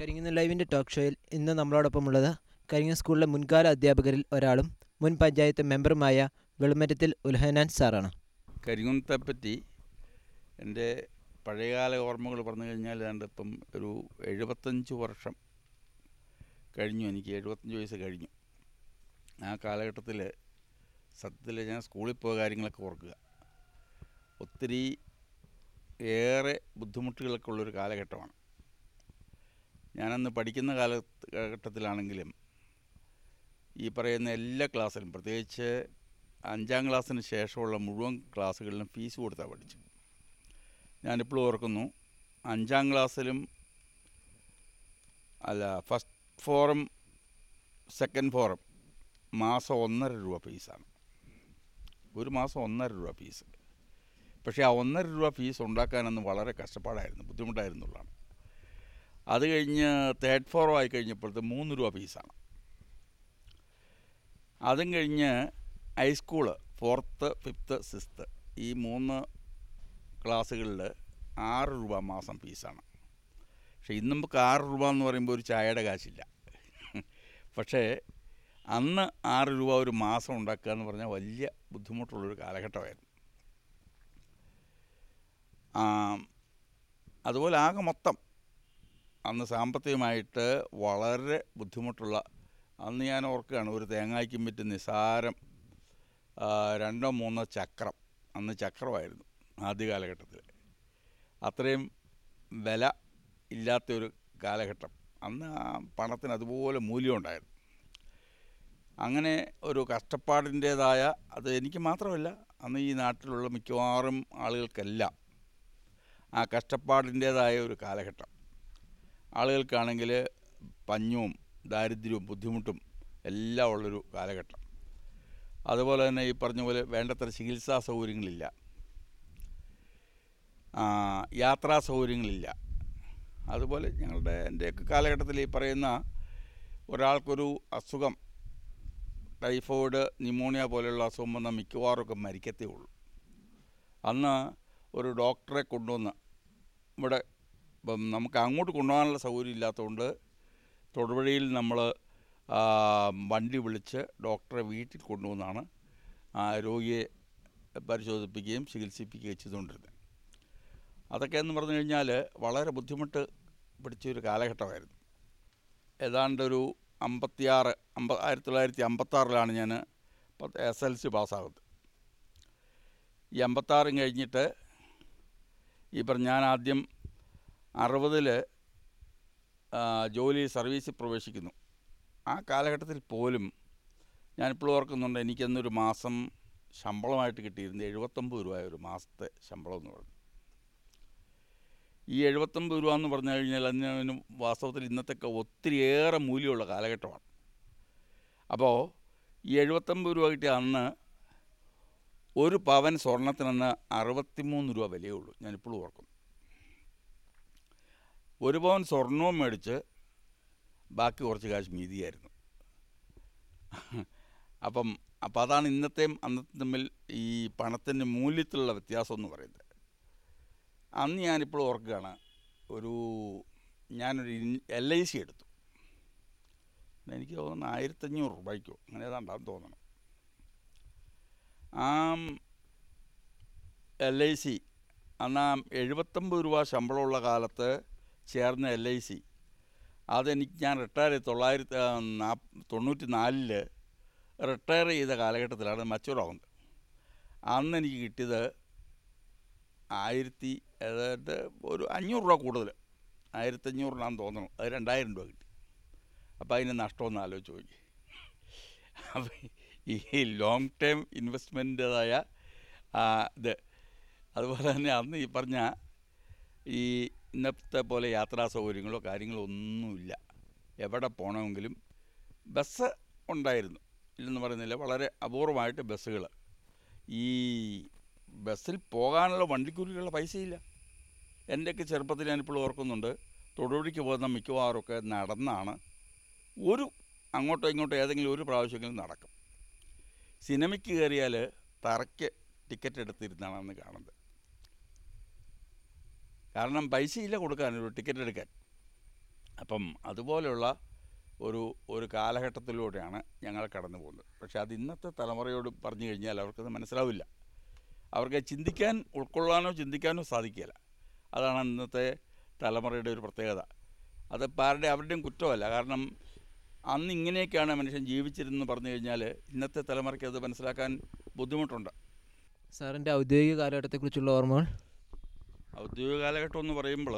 കരിങ്ങൽ ലൈവിൻ്റെ talk ഷോയിൽ ഇന്ന് നമ്മളോടൊപ്പമുള്ളത് കരിങ്ങൽ സ്കൂളിലെ മുൻകാല അധ്യാപകരിൽ ഒരാളും മുൻ പഞ്ചായത്ത് മെമ്പറുമായ വെളുമറ്റത്തിൽ ഉൽഹനാൻ സാറാണ്. കരിങ്ങുന്നത്തെപ്പറ്റി എൻ്റെ പഴയകാല ഓർമ്മകൾ പറഞ്ഞു കഴിഞ്ഞാൽ ഏതാണ്ട് ഇപ്പം ഒരു 75 വർഷം കഴിഞ്ഞു. എനിക്ക് 75 വയസ്സ് കഴിഞ്ഞു. ആ കാലഘട്ടത്തിൽ സത്യത്തിൽ ഞാൻ സ്കൂളിൽ പോയ കാര്യങ്ങളൊക്കെ ഓർക്കുക. ഒത്തിരി ഏറെ ബുദ്ധിമുട്ടുകളൊക്കെ ഉള്ളൊരു കാലഘട്ടമാണ്. ഞാനന്ന് പഠിക്കുന്ന കാലഘട്ടത്തിലാണെങ്കിലും ഈ പറയുന്ന എല്ലാ ക്ലാസ്സിലും, പ്രത്യേകിച്ച് 5ാം ക്ലാസ്സിന് ശേഷമുള്ള മുഴുവൻ ക്ലാസ്സുകളിലും ഫീസ് കൊടുത്താണ് പഠിച്ചു. ഞാനിപ്പോഴും ഓർക്കുന്നു, 5ാം ക്ലാസ്സിലും ഫസ്റ്റ് ഫോറം സെക്കൻഡ് ഫോറം മാസം 1.5 രൂപ ഫീസാണ്. ഒരു മാസം 1.5 രൂപ ഫീസ്. പക്ഷേ ആ 1.5 രൂപ ഫീസ് ഉണ്ടാക്കാനന്ന് വളരെ കഷ്ടപ്പാടായിരുന്നു, ബുദ്ധിമുട്ടായിരുന്നുള്ളതാണ്. അത് കഴിഞ്ഞ് തേർഡ് ഫോറം ആയി കഴിഞ്ഞപ്പോഴത്തെ 3 രൂപ ഫീസാണ്. അതും കഴിഞ്ഞ് ഹൈസ്കൂള് 4th 5th 6th ഈ 3 ക്ലാസ്സുകളിൽ 6 രൂപ മാസം ഫീസാണ്. പക്ഷേ ഇന്ന് നമുക്ക് 6 രൂപ എന്ന് പറയുമ്പോൾ ഒരു ചായയുടെ കാശില്ല. പക്ഷേ അന്ന് 6 രൂപ ഒരു മാസം ഉണ്ടാക്കുക എന്ന് പറഞ്ഞാൽ വലിയ ബുദ്ധിമുട്ടുള്ളൊരു കാലഘട്ടമായിരുന്നു. അതുപോലെ ആകെ മൊത്തം അന്ന് സാമ്പത്തികമായിട്ട് വളരെ ബുദ്ധിമുട്ടുള്ള, അന്ന് ഞാൻ ഓർക്കുകയാണ്, ഒരു തേങ്ങായ്ക്കും വിറ്റ് നിസാരം 2 3 ചക്രം, അന്ന് ചക്രമായിരുന്നു ആദ്യ കാലഘട്ടത്തിൽ. അത്രയും വില ഇല്ലാത്തൊരു കാലഘട്ടം. അന്ന് ആ പണത്തിന് അതുപോലെ മൂല്യം ഉണ്ടായിരുന്നു. അങ്ങനെ ഒരു കഷ്ടപ്പാടിൻ്റേതായ, അത് എനിക്ക് മാത്രമല്ല, അന്ന് ഈ നാട്ടിലുള്ള മിക്കവാറും ആളുകൾക്കെല്ലാം ആ കഷ്ടപ്പാടിൻ്റേതായ ഒരു കാലഘട്ടം. ആളുകൾക്കാണെങ്കിൽ പഞ്ഞവും ദാരിദ്ര്യവും ബുദ്ധിമുട്ടും എല്ലാം ഉള്ളൊരു കാലഘട്ടം. അതുപോലെ തന്നെ ഈ പറഞ്ഞ പോലെ വേണ്ടത്ര ചികിത്സാ സൗകര്യങ്ങളില്ല, യാത്രാ സൗകര്യങ്ങളില്ല. അതുപോലെ എൻ്റെയൊക്കെ കാലഘട്ടത്തിൽ ഈ പറയുന്ന ഒരാൾക്കൊരു അസുഖം, ടൈഫോയിഡ്, ന്യൂമോണിയ പോലെയുള്ള അസുഖം വന്നാൽ മിക്കവാറുമൊക്കെ മരിക്കത്തേ ഉള്ളൂ. അന്ന് ഒരു ഡോക്ടറെ കൊണ്ടുവന്ന് ഇവിടെ, ഇപ്പം നമുക്ക് അങ്ങോട്ട് കൊണ്ടുപോകാനുള്ള സൗകര്യം ഇല്ലാത്തതുകൊണ്ട് തൊടുപുഴയിൽ നമ്മൾ വണ്ടി വിളിച്ച് ഡോക്ടറെ വീട്ടിൽ കൊണ്ടുവന്നാണ് രോഗിയെ പരിശോധിപ്പിക്കുകയും ചികിത്സിപ്പിക്കുകയും ചെയ്തുകൊണ്ടിരുന്നത്. അതൊക്കെ എന്ന് പറഞ്ഞു കഴിഞ്ഞാൽ വളരെ ബുദ്ധിമുട്ട് പിടിച്ചൊരു കാലഘട്ടമായിരുന്നു. ഏതാണ്ടൊരു 1956 ഞാൻ SLC പാസ്സാകുന്നത്. ഈ 56 കഴിഞ്ഞിട്ട് ഞാൻ ആദ്യം 60 ജോലി സർവീസിൽ പ്രവേശിക്കുന്നു. ആ കാലഘട്ടത്തിൽ പോലും ഞാനിപ്പോഴും ഓർക്കുന്നുണ്ട്, എനിക്കന്നൊരു മാസം ശമ്പളമായിട്ട് കിട്ടിയിരുന്നത് 79 രൂപ ഒരു മാസത്തെ ശമ്പളം എന്ന് പറഞ്ഞു. ഈ 79 രൂപ എന്ന് പറഞ്ഞു കഴിഞ്ഞാൽ അതിന് വാസ്തവത്തിൽ ഇന്നത്തൊക്കെ ഒത്തിരിയേറെ മൂല്യമുള്ള കാലഘട്ടമാണ്. അപ്പോൾ ഈ 79 രൂപ കിട്ടിയ അന്ന് ഒരു പവൻ സ്വർണത്തിനന്ന് 63 രൂപ വിലയേ ഉള്ളൂ. ഞാനിപ്പോഴും ഓർക്കുന്നു. ഒരു പവൻ സ്വർണവും മേടിച്ച് ബാക്കി കുറച്ച് കാശ് മീതിയായിരുന്നു. അപ്പം അതാണ് ഇന്നത്തെയും അന്നത്തെ തമ്മിൽ ഈ പണത്തിൻ്റെ മൂല്യത്തിലുള്ള വ്യത്യാസം എന്ന് പറയുന്നത്. അന്ന് ഞാനിപ്പോഴും ഓർക്കുകയാണ്, ഞാനൊരു LIC എടുത്തു. എനിക്ക് തോന്നുന്നു 1500 രൂപയ്ക്കോ അങ്ങനെ ഏതാണ്ടാന്ന് തോന്നണം. ആ LIC അന്ന് 79 രൂപ ശമ്പളമുള്ള കാലത്ത് ചേർന്ന LIC, അതെനിക്ക് ഞാൻ റിട്ടയർ 1994 റിട്ടയർ ചെയ്ത കാലഘട്ടത്തിലാണ് മച്ചുറാവുന്നത്. അന്ന് എനിക്ക് കിട്ടിയത് 500 രൂപ കൂടുതൽ, 1500 തോന്നണം. അത് 2000 രൂപ കിട്ടി. അപ്പോൾ അതിന് നഷ്ടമൊന്ന് ആലോചിച്ച് നോക്കി. അപ്പം ഈ ലോങ് ടേം ഇൻവെസ്റ്റ്മെൻറ്റേതായ ഇത്, അതുപോലെ തന്നെ അന്ന് ഈ പറഞ്ഞ ഈ ഇന്നത്തെ പോലെ യാത്രാ സൗകര്യങ്ങളോ കാര്യങ്ങളോ ഒന്നുമില്ല. എവിടെ പോകണമെങ്കിലും ബസ് ഉണ്ടായിരുന്നു, ഇല്ലെന്ന് പറയുന്നില്ല, വളരെ അപൂർവമായിട്ട് ബസ്സുകൾ. ഈ ബസ്സിൽ പോകാനുള്ള വണ്ടിക്കൂലിയുള്ള പൈസയില്ല. എൻ്റെയൊക്കെ ചെറുപ്പത്തിൽ ഞാനിപ്പോൾ ഓർക്കുന്നുണ്ട്, തൊടുപുഴയ്ക്ക് പോകുന്ന മിക്കവാറുമൊക്കെ നടന്നാണ്. അങ്ങോട്ടോ ഇങ്ങോട്ടോ ഏതെങ്കിലും ഒരു പ്രാവശ്യമെങ്കിലും നടക്കും. സിനിമയ്ക്ക് കയറിയാൽ തറയ്ക്ക് ടിക്കറ്റ് എടുത്തിരുന്നാണ് അന്ന് കാണുന്നത്. കാരണം പൈസയില്ല കൊടുക്കാൻ, ഒരു ടിക്കറ്റ് എടുക്കാൻ. അപ്പം അതുപോലെയുള്ള ഒരു കാലഘട്ടത്തിലൂടെയാണ് ഞങ്ങൾ കടന്നു പോകുന്നത്. പക്ഷേ അത് ഇന്നത്തെ തലമുറയോട് പറഞ്ഞു കഴിഞ്ഞാൽ അവർക്കത് മനസ്സിലാവില്ല. അവർക്ക് ചിന്തിക്കാൻ, ഉൾക്കൊള്ളാനോ ചിന്തിക്കാനോ സാധിക്കില്ല. അതാണ് ഇന്നത്തെ തലമുറയുടെ ഒരു പ്രത്യേകത. അത് അവരുടെയും കുറ്റമല്ല. കാരണം അന്ന് ഇങ്ങനെയൊക്കെയാണ് മനുഷ്യൻ ജീവിച്ചിരുന്നെന്ന് പറഞ്ഞു കഴിഞ്ഞാൽ ഇന്നത്തെ തലമുറയ്ക്ക് അത് മനസ്സിലാക്കാൻ ബുദ്ധിമുട്ടുണ്ട്. സാറിൻ്റെ ഔദ്യോഗിക കാലഘട്ടത്തെക്കുറിച്ചുള്ള ഓർമ്മകൾ? ഔദ്യോഗിക കാലഘട്ടം എന്ന് പറയുമ്പോൾ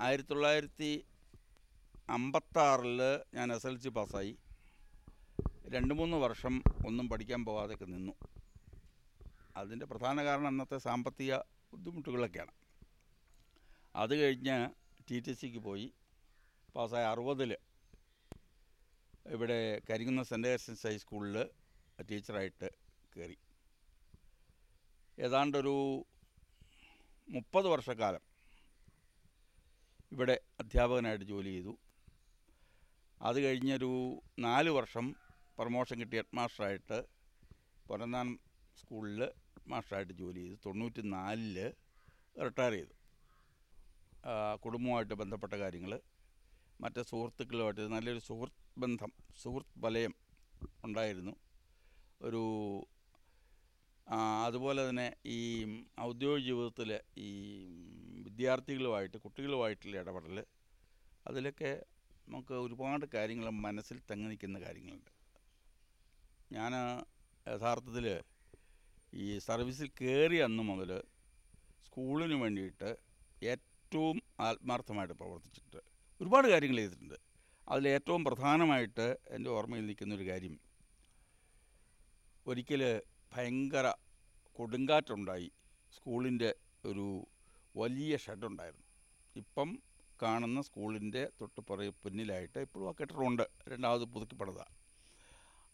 1956 ഞാൻ SLC പാസ്സായി. 2-3 വർഷം ഒന്നും പഠിക്കാൻ പോകാതെയൊക്കെ നിന്നു. അതിൻ്റെ പ്രധാന കാരണം അന്നത്തെ സാമ്പത്തിക ബുദ്ധിമുട്ടുകളൊക്കെയാണ്. അത് കഴിഞ്ഞ് TTCക്ക് പോയി. പാസ്സായ 60 ഇവിടെ കരിങ്കുന്നം സെൻറ്റ് ഏഴ്സൻസ് ഹൈസ്കൂളിൽ ടീച്ചറായിട്ട് കയറി. ഏതാണ്ടൊരു 30 വർഷക്കാലം ഇവിടെ അധ്യാപകനായിട്ട് ജോലി ചെയ്തു. അത് കഴിഞ്ഞൊരു 4 വർഷം പ്രമോഷൻ കിട്ടി ഹെഡ് മാസ്റ്ററായിട്ട് പൊന്നന്താനം സ്കൂളിൽ മാസ്റ്ററായിട്ട് ജോലി ചെയ്തു. 94 റിട്ടയർ ചെയ്തു. കുടുംബവുമായിട്ട് ബന്ധപ്പെട്ട കാര്യങ്ങൾ, മറ്റ് സുഹൃത്തുക്കളുമായിട്ട് നല്ലൊരു സുഹൃത്ത് വലയം ഉണ്ടായിരുന്നു. അതുപോലെ തന്നെ ഈ ഔദ്യോഗിക ജീവിതത്തിൽ ഈ കുട്ടികളുമായിട്ടുള്ള ഇടപെടൽ, അതിലൊക്കെ നമുക്ക് ഒരുപാട് കാര്യങ്ങൾ മനസ്സിൽ തങ്ങി നിൽക്കുന്ന കാര്യങ്ങളുണ്ട്. ഞാൻ യഥാർത്ഥത്തിൽ ഈ സർവീസിൽ കയറിയ അന്ന് മുതൽ സ്കൂളിന് വേണ്ടിയിട്ട് ഏറ്റവും ആത്മാർത്ഥമായിട്ട് പ്രവർത്തിച്ചിട്ട് ഒരുപാട് കാര്യങ്ങൾ ചെയ്തിട്ടുണ്ട്. അതിലേറ്റവും പ്രധാനമായിട്ട് എൻ്റെ ഓർമ്മയിൽ നിൽക്കുന്നൊരു കാര്യം, ഒരിക്കൽ ഭയങ്കര കൊടുങ്കാറ്റുണ്ടായി. സ്കൂളിൻ്റെ ഒരു വലിയ ഷെഡുണ്ടായിരുന്നു. ഇപ്പം കാണുന്ന സ്കൂളിൻ്റെ പിന്നിലായിട്ട് ഇപ്പോഴും ആ കെട്ടിടമുണ്ട്. രണ്ടാമത് പുതുക്കി പണിതാണ്.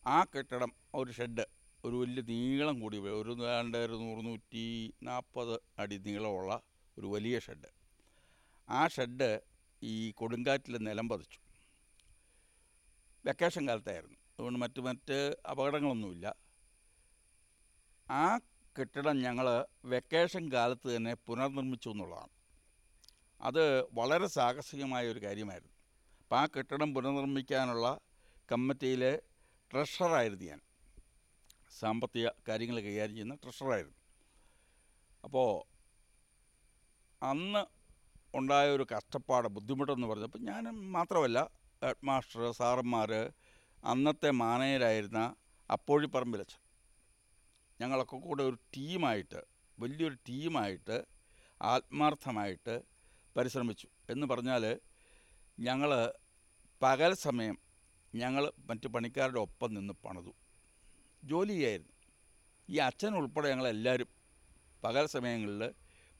ആ കെട്ടിടം, ഒരു ഷെഡ്, ഒരു വലിയ നീളം കൂടി, ഒരു 140 അടി നീളമുള്ള ഒരു വലിയ ഷെഡ്. ആ ഷെഡ് ഈ കൊടുങ്കാറ്റിൽ നിലം പതിച്ചു. വെക്കേഷൻ കാലത്തായിരുന്നു. അതുകൊണ്ട് മറ്റ് അപകടങ്ങളൊന്നുമില്ല. ആ കെട്ടിടം ഞങ്ങൾ വെക്കേഷൻ കാലത്ത് തന്നെ പുനർനിർമ്മിച്ചു എന്നുള്ളതാണ്. അത് വളരെ സാഹസികമായ ഒരു കാര്യമായിരുന്നു. അപ്പോൾ ആ കെട്ടിടം പുനർനിർമ്മിക്കാനുള്ള കമ്മിറ്റിയിലെ ട്രഷററായിരുന്നു ഞാൻ. സാമ്പത്തിക കാര്യങ്ങൾ കൈകാര്യം ചെയ്യുന്ന ട്രഷറായിരുന്നു. അപ്പോൾ അന്ന് ഉണ്ടായ ഒരു ബുദ്ധിമുട്ടെന്ന് പറഞ്ഞപ്പോൾ ഞാൻ മാത്രമല്ല, ഹെഡ് മാസ്റ്റർ, സാറന്മാർ, അന്നത്തെ മാനേജരായിരുന്ന അപ്പോഴിപ്പറമ്പിലച്ഛൻ, ഞങ്ങളൊക്കെ കൂടെ ഒരു ടീമായിട്ട്, വലിയൊരു ടീമായിട്ട് ആത്മാർത്ഥമായിട്ട് പരിശ്രമിച്ചു. എന്ന് പറഞ്ഞാൽ ഞങ്ങൾ പകൽ സമയം മറ്റ് പണിക്കാരുടെ ഒപ്പം നിന്ന് പണിതു, ജോലി ചെയ്യായിരുന്നു. ഈ അച്ഛൻ ഉൾപ്പെടെ ഞങ്ങളെല്ലാവരും പകൽ സമയങ്ങളിൽ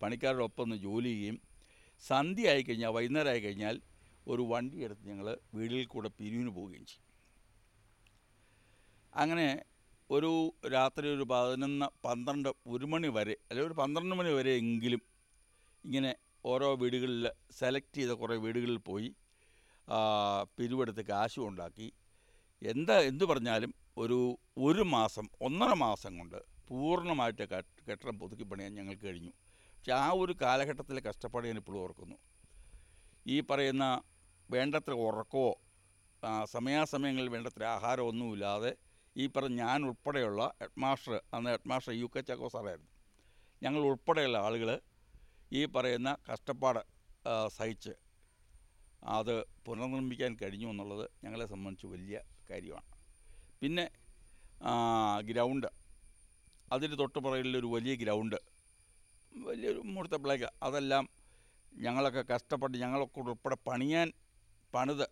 പണിക്കാരുടെ ഒപ്പം നിന്ന് ജോലി ചെയ്യും. സന്ധ്യ ആയിക്കഴിഞ്ഞാൽ, വൈകുന്നേരം ആയിക്കഴിഞ്ഞാൽ ഒരു വണ്ടി എടുത്ത് ഞങ്ങൾ വീടുകളിൽ കൂടെ പിരിവിന് പോവുകയും ചെയ്യും. അങ്ങനെ ഒരു രാത്രി ഒരു 11-12 മണി വരെ, അല്ലെങ്കിൽ ഒരു 12 മണി വരെ എങ്കിലും ഇങ്ങനെ ഓരോ വീടുകളിൽ സെലക്ട് ചെയ്ത കുറേ വീടുകളിൽ പോയി പിരിവെടുത്ത് കാശും ഉണ്ടാക്കി. എന്തു പറഞ്ഞാലും ഒരു മാസം, 1.5 മാസം കൊണ്ട് പൂർണ്ണമായിട്ട് കെട്ടിടം പുതുക്കി പണിയാൻ ഞങ്ങൾക്ക് കഴിഞ്ഞു. പക്ഷെ ആ ഒരു കാലഘട്ടത്തിലെ കഷ്ടപ്പാട് ഞാൻ ഇപ്പോഴും ഓർക്കുന്നു. ഈ പറയുന്ന വേണ്ടത്ര ഉറക്കമോ സമയാസമയങ്ങളിൽ വേണ്ടത്ര ആഹാരമൊന്നുമില്ലാതെ ഈ പറഞ്ഞ ഞാൻ ഉൾപ്പെടെയുള്ള അന്ന് ഹെഡ് മാസ്റ്റർ UK ചാക്കോ സാറായിരുന്നു, ഞങ്ങൾ ഉൾപ്പെടെയുള്ള ആളുകൾ ഈ പറയുന്ന കഷ്ടപ്പാട് സഹിച്ച് അത് പുനർനിർമ്മിക്കാൻ കഴിഞ്ഞു എന്നുള്ളത് ഞങ്ങളെ സംബന്ധിച്ച് വലിയ കാര്യമാണ്. പിന്നെ ഗ്രൗണ്ട്, അതിന് തൊട്ടുപുറകിലൊരു വലിയ ഗ്രൗണ്ട്, വലിയൊരു മുഹൂർത്തപ്പിളേക്ക്, അതെല്ലാം ഞങ്ങളൊക്കെ കഷ്ടപ്പെട്ട് ഞങ്ങളൊക്കെ ഉൾപ്പെടെ പണിത്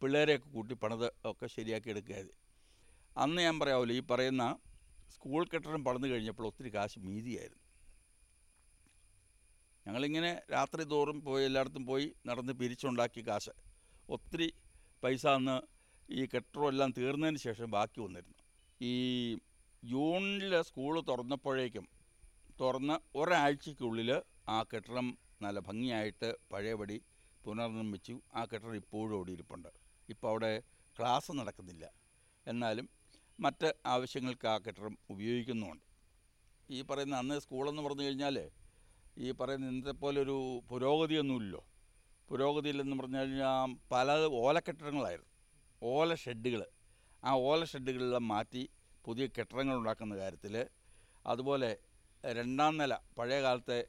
പിള്ളേരെയൊക്കെ കൂട്ടി പണിത് ഒക്കെ ശരിയാക്കി എടുക്കുകയായിരുന്നു. അന്ന് ഞാൻ പറയാമല്ലോ, ഈ പറയുന്ന സ്കൂൾ കെട്ടിടം പണിത് കഴിഞ്ഞപ്പോൾ ഒത്തിരി കാശ് മീതിയായിരുന്നു. ഞങ്ങളിങ്ങനെ രാത്രി തോറും എല്ലായിടത്തും പോയി നടന്ന് പിരിച്ചുണ്ടാക്കിയ കാശ്, ഒത്തിരി പൈസ അന്ന് ഈ കെട്ടിടമെല്ലാം തീർന്നതിന് ശേഷം ബാക്കി വന്നിരുന്നു. ഈ ജൂണിൽ സ്കൂൾ തുറന്ന ഒരാഴ്ചയ്ക്കുള്ളിൽ ആ കെട്ടിടം നല്ല ഭംഗിയായിട്ട് പഴയപടി പുനർനിർമ്മിച്ചു. ആ കെട്ടിടം ഇപ്പോഴും അവിടെ ഇരിപ്പുണ്ട്. ഇപ്പോൾ അവിടെ ക്ലാസ് നടക്കുന്നില്ല, എന്നാലും മറ്റ് ആവശ്യങ്ങൾക്ക് ആ കെട്ടിടം ഉപയോഗിക്കുന്നുമുണ്ട്. ഈ പറയുന്ന അന്ന് സ്കൂളെന്ന് പറഞ്ഞു കഴിഞ്ഞാൽ ഈ പറയുന്ന ഇന്നത്തെ പോലെ ഒരു പുരോഗതിയൊന്നുമില്ലല്ലോ. പുരോഗതിയിലെന്ന് പറഞ്ഞു കഴിഞ്ഞാൽ പല ഓലക്കെട്ടിടങ്ങളായിരുന്നു, ഓല ഷെഡുകൾ. ആ ഓല ഷെഡുകളെല്ലാം മാറ്റി പുതിയ കെട്ടിടങ്ങൾ ഉണ്ടാക്കുന്ന കാര്യത്തിൽ, അതുപോലെ രണ്ടാം നില പഴയ കാലത്തെ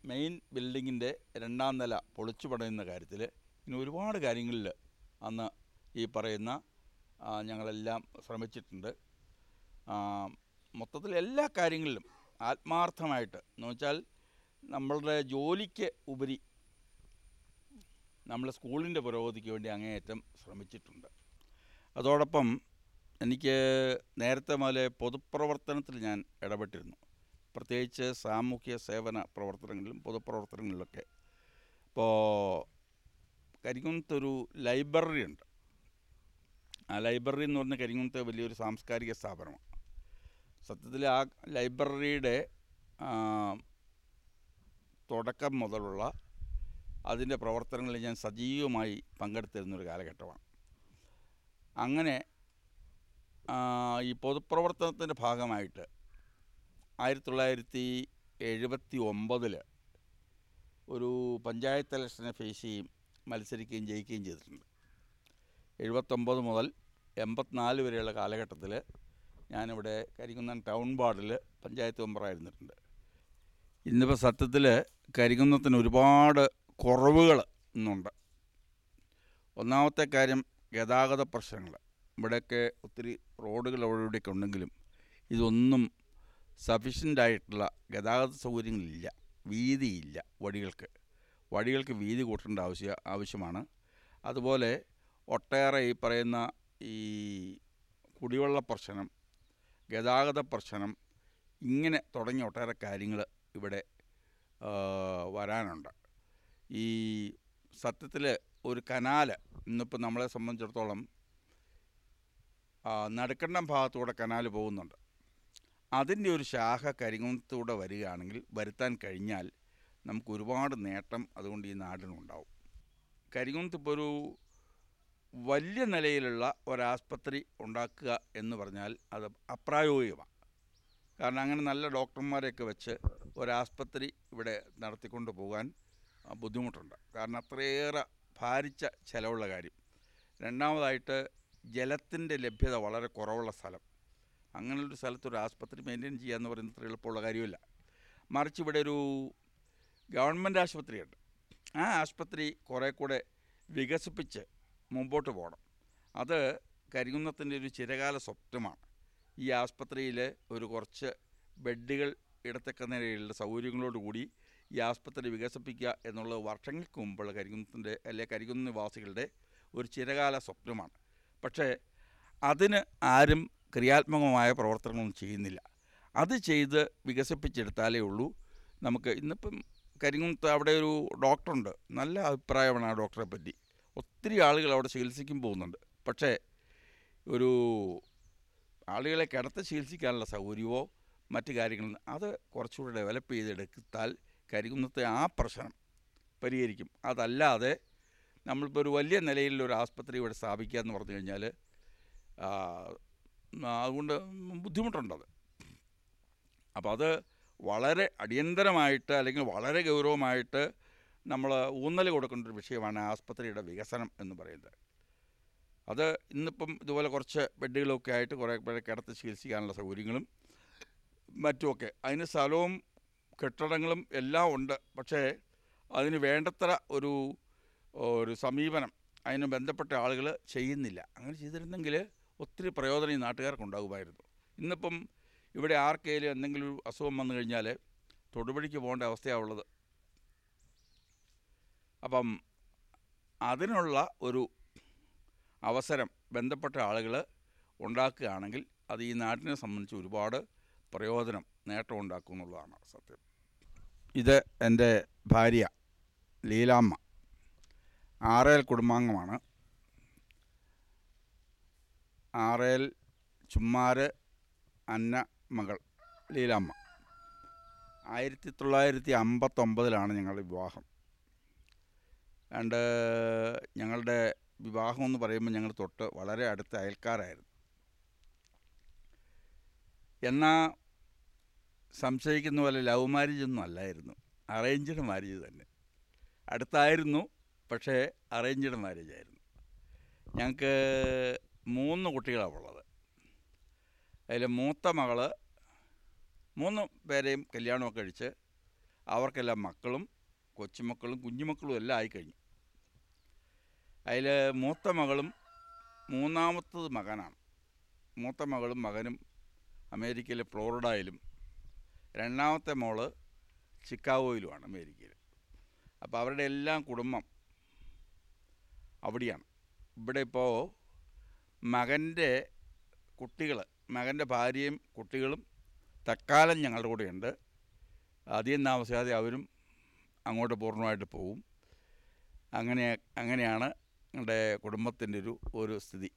മെയിൻ ബിൽഡിങ്ങിൻ്റെ രണ്ടാം നില പൊളിച്ചു പണിയുന്ന കാര്യത്തിൽ, ഇങ്ങനെ ഒരുപാട് കാര്യങ്ങളിൽ അന്ന് ഈ പറയുന്ന ഞങ്ങളെല്ലാം ശ്രമിച്ചിട്ടുണ്ട്. മൊത്തത്തിൽ എല്ലാ കാര്യങ്ങളിലും ആത്മാർത്ഥമായിട്ട് എന്ന് വെച്ചാൽ നമ്മളുടെ ജോലിക്ക് ഉപരി നമ്മൾ സ്കൂളിൻ്റെ പുരോഗതിക്ക് വേണ്ടി അങ്ങേയറ്റം ശ്രമിച്ചിട്ടുണ്ട്. അതോടൊപ്പം എനിക്ക് നേരത്തെ മുതലേ പൊതുപ്രവർത്തനത്തിൽ ഞാൻ ഇടപെട്ടിരുന്നു, പ്രത്യേകിച്ച് സാമൂഹ്യ സേവന പ്രവർത്തനങ്ങളിലും പൊതുപ്രവർത്തനങ്ങളിലൊക്കെ. ഇപ്പോൾ കരിങ്കുന്നത്തൊരു ലൈബ്രറി ഉണ്ട്. ആ ലൈബ്രറി എന്ന് പറഞ്ഞാൽ കരിങ്കുന്നത്തെ വലിയൊരു സാംസ്കാരിക സ്ഥാപനമാണ്. സത്യത്തിൽ ആ ലൈബ്രറിയുടെ തുടക്കം മുതലുള്ള അതിൻ്റെ പ്രവർത്തനങ്ങളിൽ ഞാൻ സജീവമായി പങ്കെടുത്തിരുന്നൊരു കാലഘട്ടമാണ്. അങ്ങനെ ഈ പൊതുപ്രവർത്തനത്തിൻ്റെ ഭാഗമായിട്ട് 1979 ഒരു പഞ്ചായത്ത് ഇലക്ഷനെ ഫേസ് ചെയ്യും, മത്സരിക്കുകയും ജയിക്കുകയും ചെയ്തിട്ടുണ്ട്. 79 മുതൽ 84 വരെയുള്ള കാലഘട്ടത്തിൽ ഞാനിവിടെ കരിങ്കുന്നം ടൗൺ വാർഡിൽ പഞ്ചായത്ത് മെമ്പറായിരുന്നിട്ടുണ്ട്. ഇന്നിപ്പോൾ സത്യത്തിൽ കരിങ്കുന്നത്തിന് ഒരുപാട് കുറവുകൾ ഇന്നുണ്ട്. ഒന്നാമത്തെ കാര്യം ഗതാഗത പ്രശ്നങ്ങൾ. ഇവിടെയൊക്കെ ഒത്തിരി റോഡുകൾ ഇവിടെയൊക്കെ ഉണ്ടെങ്കിലും ഇതൊന്നും സഫീഷ്യൻ്റായിട്ടുള്ള ഗതാഗത സൗകര്യങ്ങളില്ല, വീതിയില്ല. വഴികൾക്ക് വീതി കൂട്ടേണ്ട ആവശ്യമാണ്. അതുപോലെ ഒട്ടേറെ ഈ പറയുന്ന ഈ കുടിവെള്ള പ്രശ്നം, ഗതാഗത പ്രശ്നം, ഇങ്ങനെ തുടങ്ങിയ ഒട്ടേറെ കാര്യങ്ങൾ ഇവിടെ വരാനുണ്ട്. ഈ സത്യത്തിൽ ഒരു കനാൽ ഇന്നിപ്പോൾ നമ്മളെ സംബന്ധിച്ചിടത്തോളം നടുക്കണ്ടം ഭാഗത്തൂടെ കനാൽ പോകുന്നുണ്ട്. അതിൻ്റെ ഒരു ശാഖ കരിങ്കുന്നത്തൂടെ വരികയാണെങ്കിൽ, വരുത്താൻ കഴിഞ്ഞാൽ നമുക്ക് ഒരുപാട് നേട്ടം അതുകൊണ്ട് ഈ നാടിനുണ്ടാവും. കരിങ്കുന്നത്ത് ഇപ്പോൾ ഒരു വലിയ നിലയിലുള്ള ഒരാസ്പത്രി ഉണ്ടാക്കുക എന്ന് പറഞ്ഞാൽ അത് അപ്രായോഗികമാണ്. കാരണം അങ്ങനെ നല്ല ഡോക്ടർമാരെയൊക്കെ വെച്ച് ഒരാസ്പത്രി ഇവിടെ നടത്തിക്കൊണ്ട് പോകാൻ ബുദ്ധിമുട്ടുണ്ട്. കാരണം അത്രയേറെ ഭാരിച്ച ചിലവുള്ള കാര്യം. രണ്ടാമതായിട്ട് ജലത്തിൻ്റെ ലഭ്യത വളരെ കുറവുള്ള സ്ഥലം. അങ്ങനെയുള്ളൊരു സ്ഥലത്തൊരു ആസ്പത്രി മെയിൻറ്റെയിൻ ചെയ്യുക എന്ന് പറയുന്നത് അത്ര എളുപ്പമുള്ള കാര്യമില്ല. മറിച്ച് ഇവിടെ ഒരു ഗവൺമെൻറ് ആശുപത്രിയുണ്ട്. ആ ആശുപത്രി കുറേ കൂടെ വികസിപ്പിച്ച് മുമ്പോട്ട് പോകണം. അത് കരിങ്കുന്നത്തിൻ്റെ ഒരു ചിരകാല സ്വപ്നമാണ്. ഈ ആസ്പത്രിയിൽ ഒരു കുറച്ച് ബെഡുകൾ ഇടത്തക്ക നിലയിലുള്ള സൗകര്യങ്ങളോടുകൂടി ഈ ആസ്പത്രി വികസിപ്പിക്കുക എന്നുള്ളത് വർഷങ്ങൾക്ക് മുമ്പുള്ള കരിങ്കുന്നത്തിൻ്റെ കരിങ്കുന്ന് നിവാസികളുടെ ഒരു ചിരകാല സ്വപ്നമാണ്. പക്ഷേ അതിന് ആരും ക്രിയാത്മകമായ പ്രവർത്തനങ്ങളൊന്നും ചെയ്യുന്നില്ല. അത് ചെയ്ത് വികസിപ്പിച്ചെടുത്താലേ ഉള്ളൂ നമുക്ക്. ഇന്നിപ്പം കരിങ്കുന്നത്ത് അവിടെ ഒരു ഡോക്ടറുണ്ട്, നല്ല അഭിപ്രായമാണ് ആ ഡോക്ടറെ പറ്റി. ഒത്തിരി ആളുകൾ അവിടെ ചികിത്സിക്കും പോകുന്നുണ്ട്. പക്ഷേ ഒരു ആളുകളെ കിടത്തി ചികിത്സിക്കാനുള്ള സൗകര്യമോ മറ്റു കാര്യങ്ങളും അത് കുറച്ചുകൂടെ ഡെവലപ്പ് ചെയ്തെടുത്താൽ കരിങ്കുന്നത്തെ ആ പ്രശ്നം പരിഹരിക്കും. അതല്ലാതെ നമ്മളിപ്പോൾ ഒരു വലിയ നിലയിലൊരു ആസ്പത്രി ഇവിടെ സ്ഥാപിക്കുക എന്ന് പറഞ്ഞു കഴിഞ്ഞാൽ അതുകൊണ്ട് ബുദ്ധിമുട്ടുണ്ടത്. അപ്പോൾ അത് വളരെ അടിയന്തരമായിട്ട് അല്ലെങ്കിൽ വളരെ ഗൗരവമായിട്ട് നമ്മൾ ഊന്നൽ കൊടുക്കേണ്ട ഒരു വിഷയമാണ് ആസ്പത്രിയുടെ വികസനം എന്ന് പറയുന്നത്. അത് ഇന്നിപ്പം ഇതുപോലെ കുറച്ച് ബെഡുകളൊക്കെ ആയിട്ട് കുറേ പേരെ കിടത്തി ചികിത്സിക്കാനുള്ള സൗകര്യങ്ങളും മറ്റുമൊക്കെ, അതിന് സ്ഥലവും കെട്ടിടങ്ങളും എല്ലാം ഉണ്ട്. പക്ഷേ അതിന് വേണ്ടത്ര ഒരു സമീപനം അതിന് ബന്ധപ്പെട്ട ആളുകൾ ചെയ്യുന്നില്ല. അങ്ങനെ ചെയ്തിരുന്നെങ്കിൽ ഒത്തിരി പ്രയോജനം ഈ നാട്ടുകാർക്കുണ്ടാകുമായിരുന്നു. ഇന്നിപ്പം ഇവിടെ ആർക്കെങ്കിലും എന്തെങ്കിലും ഒരു അസുഖം വന്നു കഴിഞ്ഞാൽ തൊടുപുഴയ്ക്ക് പോകേണ്ട അവസ്ഥയാണുള്ളത്. അപ്പം അതിനുള്ള ഒരു അവസരം ബന്ധപ്പെട്ട ആളുകൾ ഉണ്ടാക്കുകയാണെങ്കിൽ അത് ഈ നാട്ടിനെ സംബന്ധിച്ച് ഒരുപാട് പ്രയോജനം നേട്ടം ഉണ്ടാക്കും എന്നുള്ളതാണ് സത്യം. ഇത് എൻ്റെ ഭാര്യ ലീലാമ്മ, ആറേൽ കുടുംബാംഗമാണ്. ആറേൽ ചുമ്മാര് അന്ന മകൾ ലീലാമ്മ. 1959 ഞങ്ങളുടെ വിവാഹം. ഞങ്ങളുടെ വിവാഹം എന്ന് പറയുമ്പോൾ ഞങ്ങൾ തൊട്ട് വളരെ അടുത്ത അയൽക്കാരായിരുന്നു. എന്നാൽ സംശയിക്കുന്ന പോലെ ലവ് മാരേജ് ഒന്നും അല്ലായിരുന്നു, അറേഞ്ച്ഡ് മാരേജ് തന്നെ. അടുത്തായിരുന്നു, പക്ഷേ അറേഞ്ച്ഡ് മാരേജ് ആയിരുന്നു. ഞങ്ങൾക്ക് 3 കുട്ടികളാണ് ഉള്ളത്. അതിൽ മൂത്ത മകൾ 3 പേരെയും കല്യാണമൊക്കെ കഴിച്ച് അവർക്കെല്ലാം മക്കളും കൊച്ചുമക്കളും കുഞ്ഞുമക്കളും എല്ലാം ആയിക്കഴിഞ്ഞു. അതിൽ മൂത്ത മകളും മൂന്നാമത്തത് മകനാണ്. മൂത്ത മകളും മകനും അമേരിക്കയിലെ ഫ്ലോറിഡയിലും, രണ്ടാമത്തെ മോള് ചിക്കാഗോയിലുമാണ്, അമേരിക്കയിൽ. അപ്പോൾ അവരുടെ എല്ലാം കുടുംബം അവിടെയാണ്. ഇവിടെ ഇപ്പോൾ മകൻ്റെ മകൻ്റെ ഭാര്യയും കുട്ടികളും തൽക്കാലം ഞങ്ങളുടെ കൂടെയുണ്ട്. അധികം താമസിയാതെ അവരും അങ്ങോട്ട് പൂർണ്ണമായിട്ട് പോവും. അങ്ങനെയാണ് ഞങ്ങളുടെ കുടുംബത്തിൻ്റെ ഒരു സ്ഥിതി.